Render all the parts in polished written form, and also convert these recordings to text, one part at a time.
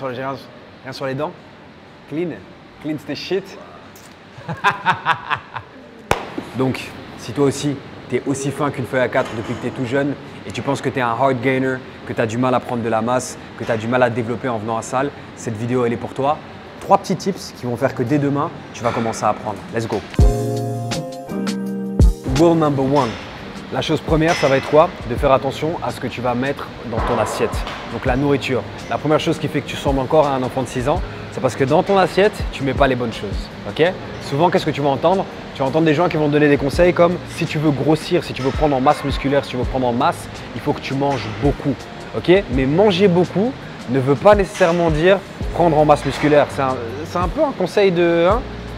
Rien sur les dents. Clean. Clean c'était shit. Donc, si toi aussi, tu es aussi fin qu'une feuille A4 depuis que tu es tout jeune et tu penses que tu es un hard gainer, que tu as du mal à prendre de la masse, que tu as du mal à te développer en venant à la salle, cette vidéo elle est pour toi. 3 petits tips qui vont faire que dès demain, tu vas commencer à apprendre. Let's go. Rule number 1. La chose première, ça va être quoi? De faire attention à ce que tu vas mettre dans ton assiette. Donc la nourriture. La première chose qui fait que tu ressembles encore à un enfant de 6 ans, c'est parce que dans ton assiette, tu ne mets pas les bonnes choses. Ok? Souvent, qu'est-ce que tu vas entendre? Tu vas entendre des gens qui vont te donner des conseils comme si tu veux grossir, si tu veux prendre en masse musculaire, si tu veux prendre en masse, il faut que tu manges beaucoup. Ok? Mais manger beaucoup ne veut pas nécessairement dire prendre en masse musculaire. C'est un peu un conseil de…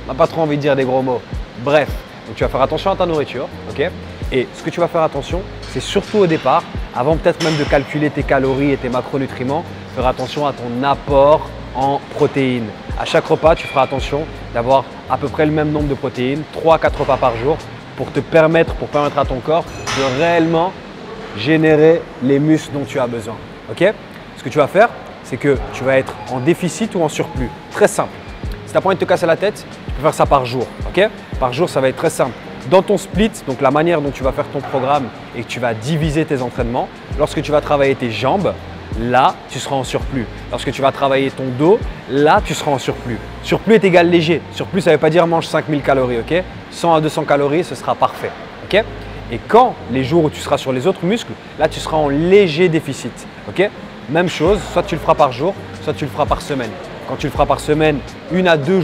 on n'a pas trop envie de dire des gros mots. Bref, donc tu vas faire attention à ta nourriture. Ok? Et ce que tu vas faire attention, c'est surtout au départ, avant peut-être même de calculer tes calories et tes macronutriments, faire attention à ton apport en protéines. À chaque repas, tu feras attention d'avoir à peu près le même nombre de protéines, 3 à 4 repas par jour, pour permettre à ton corps de réellement générer les muscles dont tu as besoin. Ok? Ce que tu vas faire, c'est que tu vas être en déficit ou en surplus. Très simple. Si tu n'as pas envie de te casser la tête, tu peux faire ça par jour. Ok? Par jour, ça va être très simple. Dans ton split, donc la manière dont tu vas faire ton programme et que tu vas diviser tes entraînements, lorsque tu vas travailler tes jambes, là, tu seras en surplus. Lorsque tu vas travailler ton dos, là, tu seras en surplus. Surplus est égal léger. Surplus, ça ne veut pas dire mange 5000 calories, ok? 100 à 200 calories, ce sera parfait, ok? Et quand les jours où tu seras sur les autres muscles, là, tu seras en léger déficit, ok? Même chose, soit tu le feras par jour, soit tu le feras par semaine. Quand tu le feras par semaine, 1 à 2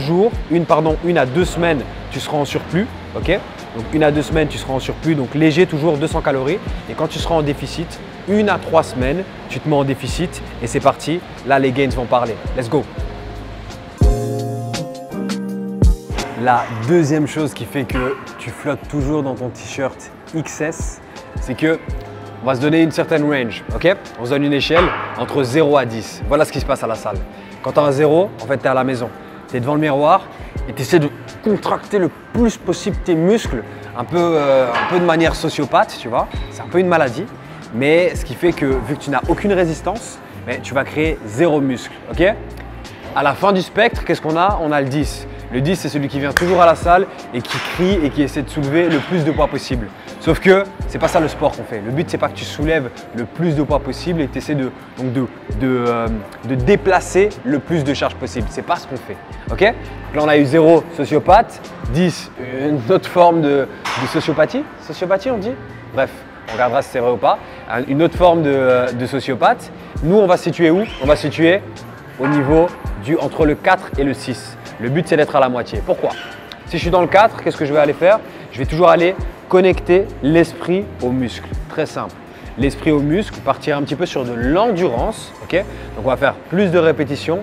semaines, tu seras en surplus, ok? Donc 1 à 2 semaines, tu seras en surplus, donc léger toujours 200 calories. Et quand tu seras en déficit, 1 à 3 semaines, tu te mets en déficit et c'est parti. Là, les gains vont parler. Let's go. La deuxième chose qui fait que tu flottes toujours dans ton t-shirt XS, c'est que on va se donner une certaine range, ok? On se donne une échelle entre 0 à 10. Voilà ce qui se passe à la salle. Quand tu as un 0, en fait, tu es à la maison. Tu es devant le miroir et tu essaies de contracter le plus possible tes muscles, un peu de manière sociopathe, tu vois. C'est un peu une maladie, mais ce qui fait que vu que tu n'as aucune résistance, tu vas créer 0 muscle, ok? À la fin du spectre, qu'est-ce qu'on a? On a le 10. Le 10, c'est celui qui vient toujours à la salle et qui crie et qui essaie de soulever le plus de poids possible. Sauf que c'est pas ça le sport qu'on fait. Le but, c'est pas que tu soulèves le plus de poids possible et que tu essaies de déplacer le plus de charge possible. C'est pas ce qu'on fait. Ok? Donc là, on a eu 0 sociopathe, 10 une autre forme de sociopathie. Sociopathie, on dit? Bref, on regardera si c'est vrai ou pas. Une autre forme de sociopathe. Nous, on va se situer où? On va se situer au niveau entre le 4 et le 6. Le but, c'est d'être à la moitié. Pourquoi? Si je suis dans le 4, qu'est-ce que je vais aller faire? Je vais toujours aller connecter l'esprit au muscle. Très simple. L'esprit au muscle, partir un petit peu sur de l'endurance. Okay? Donc, on va faire plus de répétitions,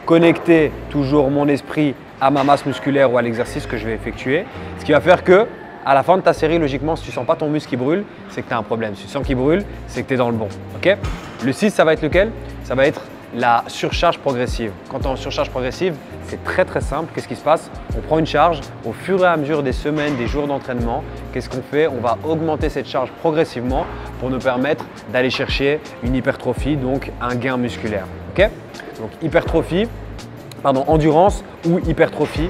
connecter toujours mon esprit à ma masse musculaire ou à l'exercice que je vais effectuer. Ce qui va faire que, à la fin de ta série, logiquement, si tu ne sens pas ton muscle qui brûle, c'est que tu as un problème. Si tu sens qu'il brûle, c'est que tu es dans le bon. Okay? Le 6, ça va être lequel? Ça va être la surcharge progressive. Quand tu es en surcharge progressive, c'est très très simple. Qu'est-ce qui se passe? On prend une charge au fur et à mesure des semaines, des jours d'entraînement. Qu'est-ce qu'on fait? On va augmenter cette charge progressivement pour nous permettre d'aller chercher une hypertrophie, donc un gain musculaire. Okay? Donc endurance ou hypertrophie.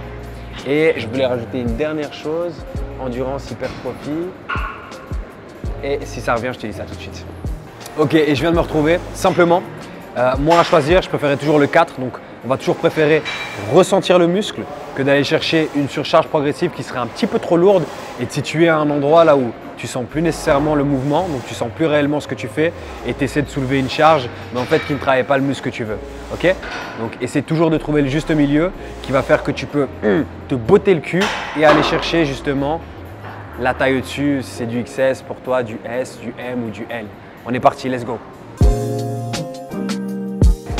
Et je voulais rajouter une dernière chose, endurance, hypertrophie. Et si ça revient, je te dis ça tout de suite. Ok, et je viens de me retrouver simplement. Moi à choisir, je préférais toujours le 4, donc on va toujours préférer ressentir le muscle que d'aller chercher une surcharge progressive qui serait un petit peu trop lourde et de situer à un endroit là où tu sens plus nécessairement le mouvement, donc tu sens plus réellement ce que tu fais et tu essaies de soulever une charge, mais en fait qui ne travaille pas le muscle que tu veux. Ok? Donc essaie toujours de trouver le juste milieu qui va faire que tu peux te botter le cul et aller chercher justement la taille au-dessus, si c'est du XS pour toi, du S, du M ou du L. On est parti, let's go!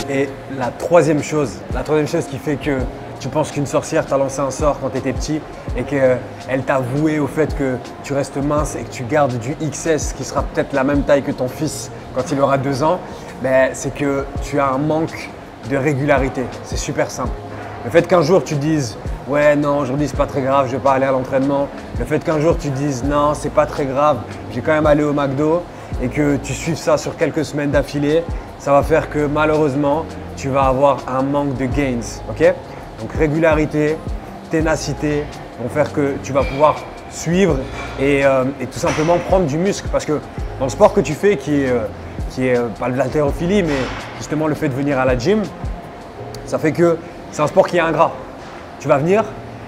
Et la troisième chose qui fait que tu penses qu'une sorcière t'a lancé un sort quand tu étais petit et qu'elle t'a voué au fait que tu restes mince et que tu gardes du XS qui sera peut-être la même taille que ton fils quand il aura 2 ans, c'est que tu as un manque de régularité. C'est super simple. Le fait qu'un jour tu dises « ouais non, aujourd'hui c'est pas très grave, je vais pas aller à l'entraînement », le fait qu'un jour tu dises « non, c'est pas très grave, je vais quand même aller au McDo » et que tu suives ça sur quelques semaines d'affilée, ça va faire que malheureusement, tu vas avoir un manque de gains. Ok? Donc régularité, ténacité vont faire que tu vas pouvoir suivre et tout simplement prendre du muscle. Parce que dans le sport que tu fais, qui est pas de l'haltérophilie, mais justement le fait de venir à la gym, ça fait que c'est un sport qui est ingrat. Tu vas venir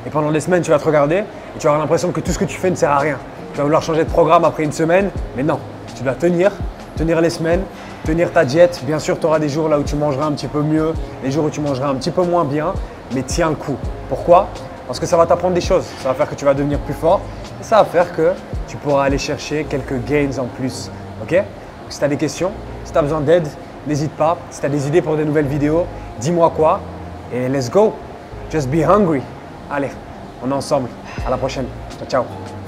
et pendant des semaines, tu vas te regarder et tu vas avoir l'impression que tout ce que tu fais ne sert à rien. Tu vas vouloir changer de programme après une semaine, mais non, tu dois tenir les semaines, tenir ta diète. Bien sûr, tu auras des jours là où tu mangeras un petit peu mieux, des jours où tu mangeras un petit peu moins bien, mais tiens le coup. Pourquoi? Parce que ça va t'apprendre des choses. Ça va faire que tu vas devenir plus fort et ça va faire que tu pourras aller chercher quelques gains en plus. Ok? Donc, si tu as des questions, si tu as besoin d'aide, n'hésite pas. Si tu as des idées pour des nouvelles vidéos, dis-moi quoi et let's go. Just be hungry. Allez, on est ensemble. À la prochaine. Ciao, ciao.